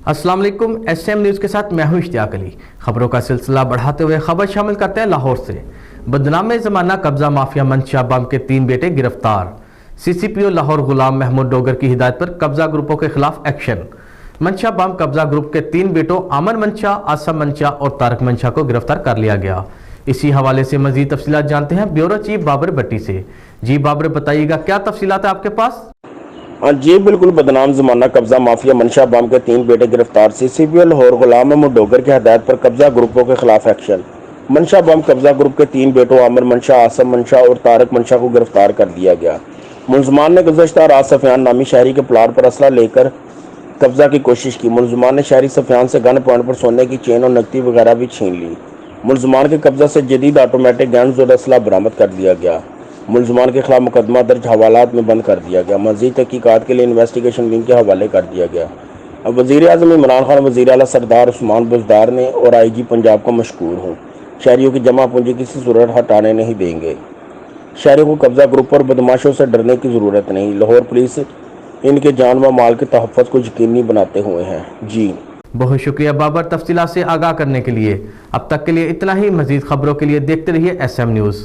अस्सलाम वालेकुम। SM news के साथ मैं हूं इश्तियाक अली। खबरों का सिलसिला बढ़ाते हुए खबर शामिल करते हैं लाहौर से। बदनाम ज़माना कब्जा माफिया मंशा बम के 3 बेटे गिरफ्तार। CCPO लाहौर गुलाम महमूद डोगर की हिदायत पर कब्जा ग्रुपों के खिलाफ एक्शन। मंशा बम कब्जा ग्रुप के 3 बेटों आमन मंशा, आसम मंशा और तारक मंशा को गिरफ्तार कर लिया गया। इसी हवाले से मजीद तफसीलात जानते हैं ब्यूरो चीफ बाबर भट्टी से। जी बाबर, बताइएगा क्या तफसीलात है आपके पास? हाँ जी बिल्कुल। बदनाम जमाना कब्जा माफिया मंशा बम के 3 बेटे गिरफ्तार। CCPO लाहौर गुलाम महमूद डोगर की हदायत पर कब्जा ग्रुपों के खिलाफ एक्शन। मंशा बम कब्जा ग्रुप के 3 बेटों आमिर मंशा, आसम मंशा और तारक मंशा को गिरफ्तार कर लिया गया। मुलजमान ने गुज़श्ता रात सफियान नामी शहरी के प्लाट पर असला लेकर कब्जा की कोशिश की। मुलजमान ने शहरी सफियान से गन पॉइंट पर सोने की चेन और नकदी वगैरह भी छीन ली। मुलजमान के कब्जा से जदीद ऑटोमेटिक गन्स और असला बरामद कर लिया गया। मुलजमान के खिलाफ मुकदमा दर्ज हवालात में बंद कर दिया गया। मज़ीद तहकीकात के लिए इन्वेस्टिगेशन विंग के हवाले कर दिया गया। अब वज़ीर आज़म इमरान खान, वज़ीर आला सरदार उस्मान बुज़दार ने और IG पंजाब को मशकूर हूँ। शहरियों की जमा पूंजी किसी सूरत हटाने नहीं देंगे। शहरियों को कब्जा ग्रुप और बदमाशों से डरने की ज़रूरत नहीं। लाहौर पुलिस इनके जान व माल के तहफ़्फ़ुज़ को यकीनी बनाते हुए हैं। जी बहुत शुक्रिया बाबर, तफसीलात से आगाह करने के लिए। अब तक के लिए इतना ही। मजीद खबरों के लिए देखते रहिए SM न्यूज़।